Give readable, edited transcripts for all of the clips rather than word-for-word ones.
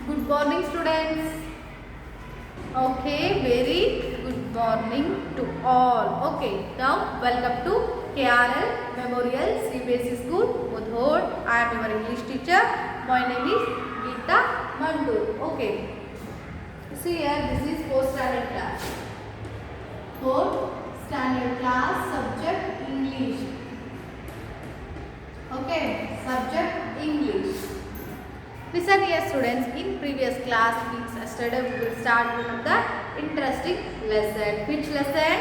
Good morning, students. Okay, very good morning to all. Okay, now welcome to KRL Memorial CBSE School, Mudhod. I am your English teacher. My name is Geeta Mandur. Okay, see here, this is 4th standard class. 4th standard class, subject English. Okay, subject English. Listen here students, in previous class, yesterday we will start one of the interesting lesson. Which lesson?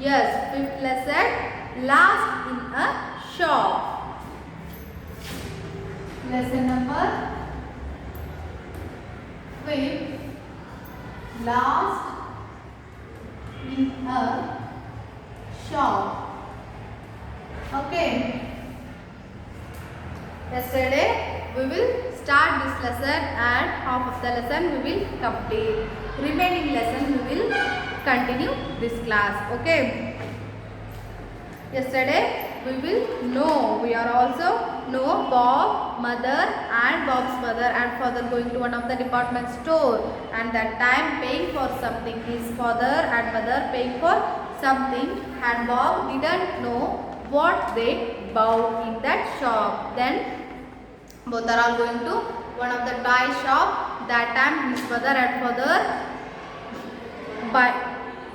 Yes, 5th lesson, last in a shop. Lesson number 5, last in a shop. Okay. Yesterday we will start this lesson and half of the lesson we will complete. Remaining lesson we will continue this class. Okay. Yesterday we are also know Bob, mother and Bob's mother and father going to one of the department store, and that time paying for something. His father and mother paying for something, and Bob didn't know what they bought in that shop. Then both are all going to one of the toy shop. That time his mother and father,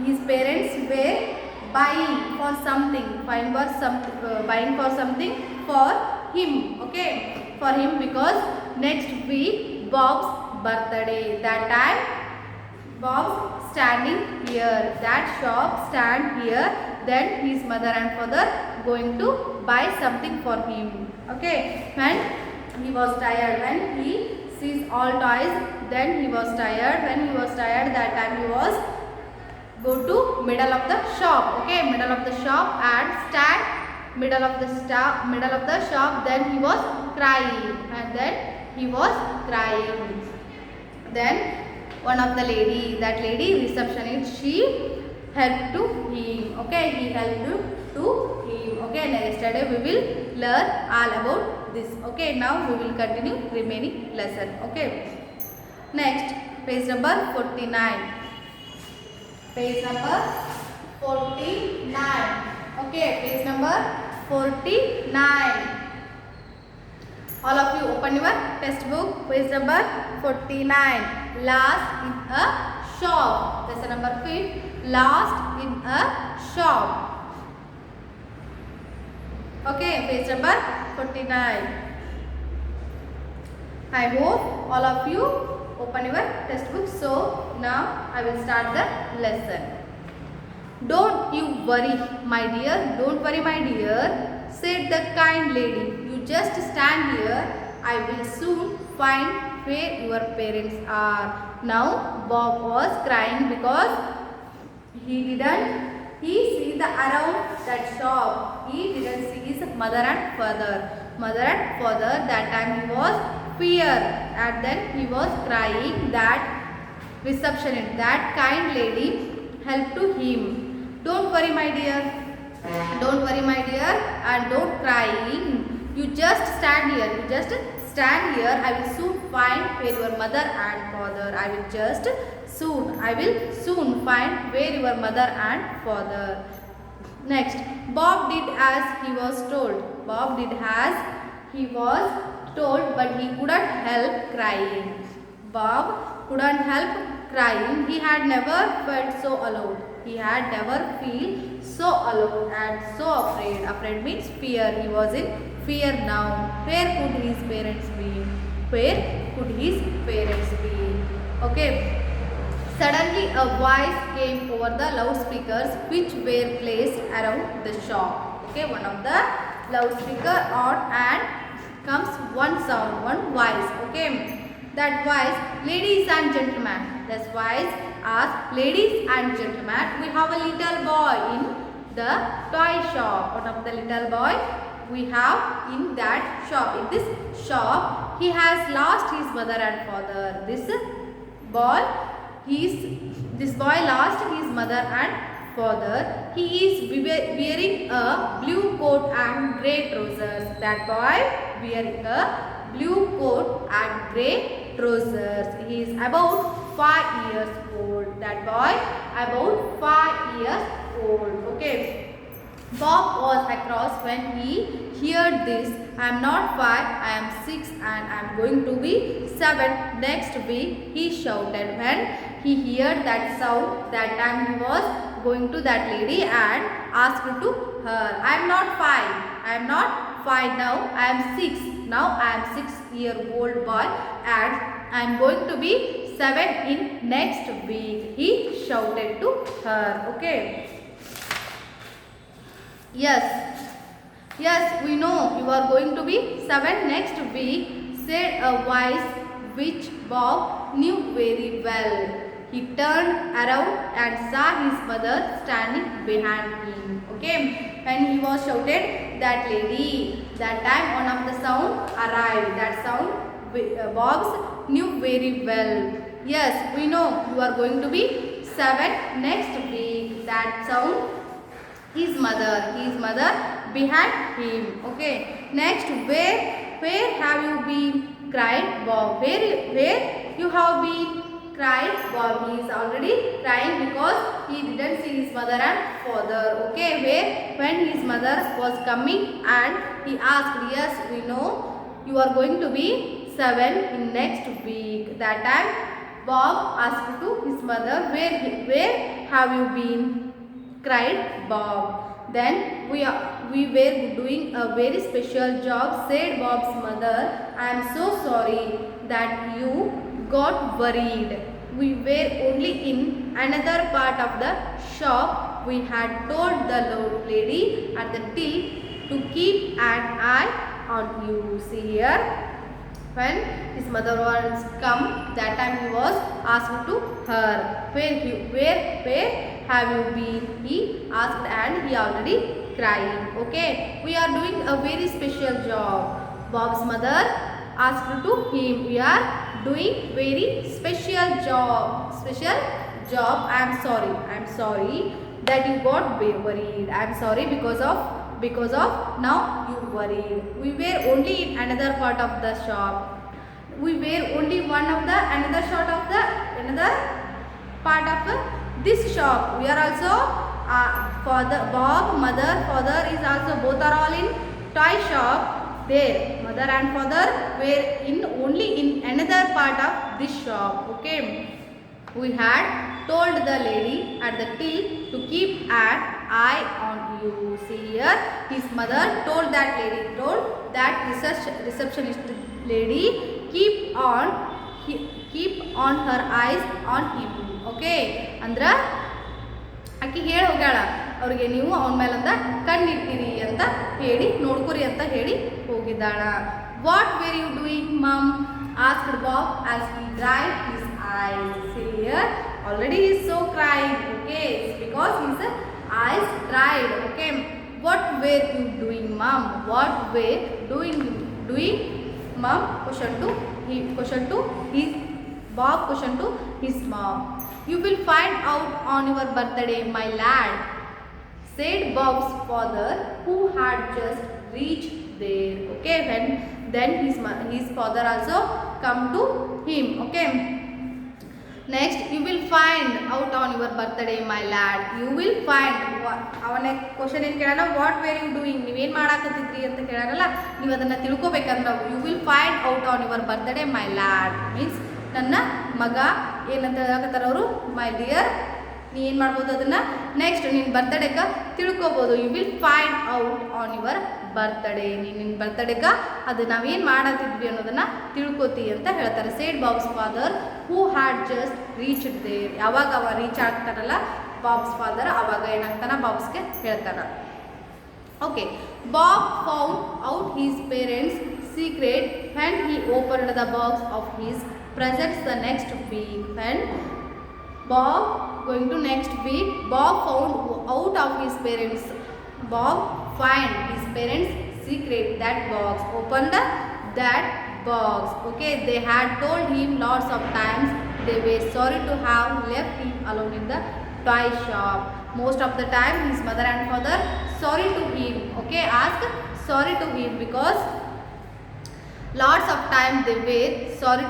his parents were buying for something, buying for something for him. Okay, for him, because next week Bob's birthday. That time Bob's standing here, that shop stand here. Then his mother and father going to buy something for him. Okay, when he was tired, when he sees all toys, then he was tired. When he was tired, that time he was go to middle of the shop. Okay, middle of the shop and stand middle of the shop. Then he was crying, and then he was crying. Then one of the lady, that lady receptionist, she helped to him. Okay, he helped to him. Okay, yesterday we will learn all about this. Okay, now we will continue remaining lesson. Okay, next page number 49. Page number 49. Okay, page number 49. All of you open your textbook. Page number 49. Last in a shop. Lesson number 5. Last in a shop. Okay, page number 49. I hope all of you open your textbook. So now I will start the lesson. Don't you worry, my dear. Don't worry, my dear, said the kind lady. You just stand here. I will soon find where your parents are. Now Bob was crying because he see the around that shop. He didn't see his mother and father. Mother and father, that time he was fear, and then he was crying. That receptionist, that kind lady, helped to him. Don't worry, my dear. Don't worry, my dear, and don't crying. You just stand here. You just stand here. I will soon find where your mother and father. I will soon find where your mother and father. Next, Bob did as he was told. Bob did as he was told, but he couldn't help crying. Bob couldn't help crying. He had never felt so alone. He had never felt so alone and so afraid. Afraid means fear. He was in fear now. Where could his parents be? Where could his parents be? Okay. Suddenly a voice came over the loudspeakers which were placed around the shop. Okay, one of the loudspeaker on, and comes one sound, one voice. Okay, that voice, ladies and gentlemen. That voice asked, ladies and gentlemen, we have a little boy in the toy shop. One of the little boy we have in that shop. In this shop, he has lost his mother and father. This boy lost his mother and father. He is wearing a blue coat and grey trousers. That boy wearing a blue coat and grey trousers. He is about 5 years old. That boy about 5 years old. Okay. Bob was across when he heard this. I am not 5, I am 6 and I am going to be 7 next week, he shouted. When he heard that sound, that time he was going to that lady and asked to her, I am not 5 now, I am 6. Now I am 6-year-old boy and I am going to be 7 in next week, he shouted to her. Okay. Yes, we know you are going to be 7 next week, said a voice which Bob knew very well. He turned around and saw his mother standing behind him. Okay, when he was shouted, that lady, that time one of the sound arrived. That sound Bob knew very well. Yes, we know you are going to be 7 next week. That sound his mother behind him. Okay, next, where have you been, cried Bob. Where you have been, cried Bob. He is already crying because he didn't see his mother and father. Okay, when his mother was coming and he asked, yes, we know you are going to be 7 in next week. That time Bob asked to his mother, where have you been, cried Bob. Then we were doing a very special job, said Bob's mother. I am so sorry that you got worried. We were only in another part of the shop. We had told the lady at the till to keep an eye on you. See here. When his mother was come, that time he was asked to her, where have you been, he asked and he already crying. Okay, we are doing a very special job. Bob's mother asked to him, we are doing very special job. I am sorry that you got worried. I am sorry because of now you worried. We were only in another part of the shop. We were only another part of this shop. We are also Bob, mother, father is also, both are all in toy shop. There, mother and father were only in another part of this shop. Okay, we had told the lady at the till to keep an eye on you. See here, his mother told that receptionist lady keep on her eyes on him. Okay, andra ಆಕೆ ಹೇಳಿ ಹೋಗ್ಯಾಳ ಅವ್ರಿಗೆ, ನೀವು ಅವನ ಮೇಲಂತ ಕಣ್ಣಿಟ್ಟಿರಿ ಅಂತ ಹೇಳಿ, ನೋಡ್ಕೊರಿ ಅಂತ ಹೇಳಿ ಹೋಗಿದ್ದಾಳ. What were you doing mum, asked Bob as he dried his eyes. See here, already he is so crying. Okay, it's because his eyes dried. Okay, what were you doing mom, what were doing mom, question to his mom. You will find out on your birthday, my lad, said Bob's father, who had just reached there. Okay, then his father also come to him. Okay, next, you will find out on your birthday, my lad. You will find, ಅವನ question ಏನು ಕೇಳೋಣ, what were you doing, ನೀವೇನು ಮಾಡಾಕತ್ತಿದ್ರಿ ಅಂತ ಕೇಳೋಣಲ್ಲ, ನೀವು ಅದನ್ನು ತಿಳ್ಕೊಬೇಕಂದ್ರೆ you will find out on your birthday my lad means ನನ್ನ ಮಗ ಏನಂತ ಹೇಳಕತ್ತಾರ ಅವರು, ಮೈ ಡಿಯರ್, ನೀ ಏನು ಮಾಡ್ಬೋದು ಅದನ್ನು ನೆಕ್ಸ್ಟ್ ನಿನ್ನ ಬರ್ತಡೇಗೆ ತಿಳ್ಕೊಬೋದು. You will find out on your birthday, ನಿನ್ನ ಬರ್ತಡೇಗೆ ಅದು ನಾವೇನು ಮಾಡತ್ತಿದ್ವಿ ಅನ್ನೋದನ್ನು ತಿಳ್ಕೊತಿ ಅಂತ ಹೇಳ್ತಾರೆ. Said Bob's father who had just reached there, ಯಾವಾಗ ಅವ ರೀಚ್ ಆಗ್ತಾರಲ್ಲ ಬಾಬ್ಸ್ ಫಾದರ್, ಅವಾಗ ಏನಾಗ್ತಾನ ಬಾಬ್ಸ್ಗೆ ಹೇಳ್ತಾನ. Okay, Bob found out his parents secret when he opened the box of his presents the next week. When Bob going to next week, Bob found out of his parents. Bob find his parents secret, that box, opened that box. Okay, they had told him lots of times. They were sorry to have left him alone in the toy shop. Most of the time his mother and father sorry to him. Okay, ask sorry to him because Lots of time they were sorry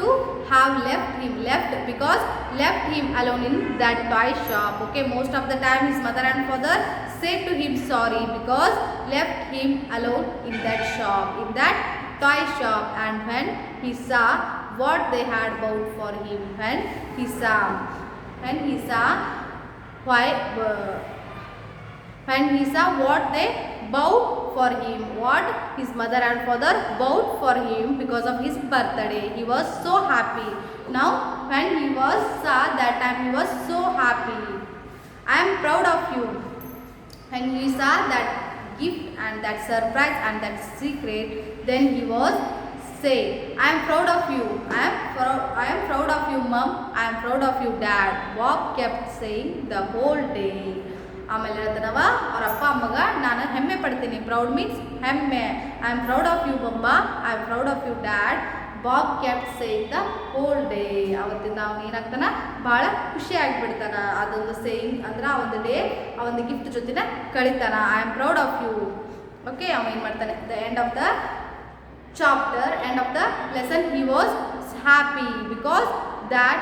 to have left because left him alone in that toy shop. Okay, most of the time his mother and father said to him sorry because left him alone in that toy shop. And when he saw what they had bought for him, when he saw why when he saw what they bought for him, what his mother and father bought for him because of his birthday, he was so happy. Now when he saw that time, he was so happy. I am proud of you. When he saw that gift and that surprise and that secret, then he was say, I am proud of you. I am proud of you, mom. I am proud of you, dad. Bob kept saying the whole day. ಆಮೇಲೆ ಹೇಳ್ತಾನವ ಅವ್ರ ಅಪ್ಪ ಅಮ್ಮಗ ನಾನು ಹೆಮ್ಮೆ ಪಡ್ತೀನಿ. Proud means ಹೆಮ್ಮೆ. I am proud of you ಬೊಮ್ಮ, I am proud of you dad. Bob kept saying the whole day. ಅವತ್ತಿಂದ ಅವ್ನು ಏನಾಗ್ತಾನ, ಭಾಳ ಖುಷಿ ಆಗಿಬಿಡ್ತಾನ. ಅದೊಂದು ಸೇಯಿಂಗ್ ಅಂದ್ರೆ ಆ ಒಂದು ಡೇ ಆ ಒಂದು ಗಿಫ್ಟ್ ಜೊತೆನ ಕಳಿತಾನ. I am proud of you. Okay, ಅವ ಏನು ಮಾಡ್ತಾನೆ, the end of the chapter, end of the lesson, he was happy because that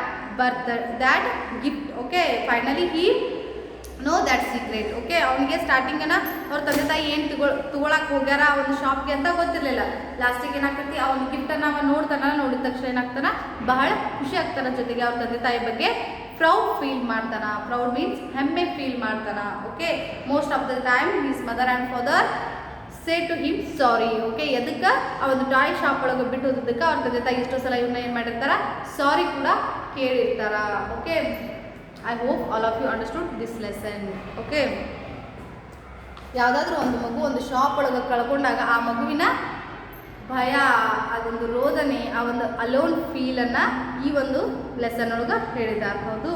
gift. Okay, finally he know that secret. Okay, ಅವನಿಗೆ ಸ್ಟಾರ್ಟಿಂಗ್ ಅವ್ರ ತಂದೆ ತಾಯಿ ಏನು ತಗೊಳಕ್ಕೆ ಹೋಗ್ಯಾರ ಆ ಒಂದು ಶಾಪ್ಗೆ ಅಂತ ಗೊತ್ತಿರಲಿಲ್ಲ. ಲಾಸ್ಟಿಗೆ ಏನಾಗ್ತೈತಿ, ಆ ಒಂದು ಗಿಫ್ಟನ್ನು ಅವ ನೋಡಿದ ತಕ್ಷಣ ಏನಾಗ್ತಾನ, ಬಹಳ ಖುಷಿ ಆಗ್ತಾನ. ಜೊತೆಗೆ ಅವ್ರ ತಂದೆ ತಾಯಿ ಬಗ್ಗೆ ಪ್ರೌಡ್ ಫೀಲ್ ಮಾಡ್ತಾನ. ಪ್ರೌಡ್ ಮೀನ್ಸ್ ಹೆಮ್ಮೆ ಫೀಲ್ ಮಾಡ್ತಾನ. Okay, most of the time his mother and father say to him sorry. ಓಕೆ, ಎದಕ್ಕೆ ಆ ಒಂದು ಟಾಯ್ ಶಾಪ್ ಒಳಗೆ ಬಿಟ್ಟು ಹೋದಕ್ಕೆ ಅವ್ರ ತಂದೆ ತಾಯಿ ಎಷ್ಟೋ ಸಲ ಇವನ್ನ ಏನು ಮಾಡಿರ್ತಾರ, ಸಾರಿ ಕೂಡ ಕೇಳಿರ್ತಾರ. Okay, I hope all of you understood this lesson. Okay, ಯಾವುದಾದ್ರೂ ಒಂದು ಮಗು ಒಂದು ಶಾಪ್ ಒಳಗೆ ಕಳ್ಕೊಂಡಾಗ ಆ ಮಗುವಿನ ಭಯ, ಅದೊಂದು ರೋದನೆ, ಆ ಒಂದು ಅಲೋನ್ ಫೀಲನ್ನು ಈ ಒಂದು ಲೆಸನ್ ಒಳಗೆ ಹೇಳಿದ್ದಾರೆ. ಹೌದು,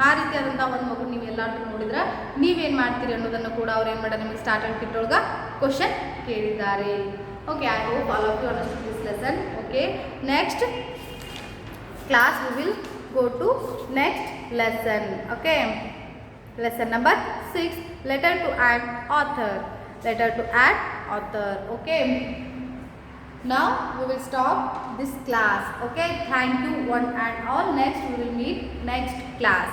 ಆ ರೀತಿಯಾದಂಥ ಒಂದು ಮಗು ನೀವು ಎಲ್ಲಾದ್ರೂ ನೋಡಿದ್ರೆ ನೀವೇನು ಮಾಡ್ತೀರಿ ಅನ್ನೋದನ್ನು ಕೂಡ ಅವ್ರು ಏನು ಮಾಡೋದು, ನಿಮಗೆ ಸ್ಟಾರ್ಟರ್ ಕಿಟ್ ಒಳಗೆ ಕ್ವಶನ್ ಕೇಳಿದ್ದಾರೆ. Okay, I hope all of you understood this lesson. Okay, next class we will go to next lesson. Okay, lesson number 6, letter to an author. Okay, now we will stop this class. Okay, thank you one and all. Next we will meet next class.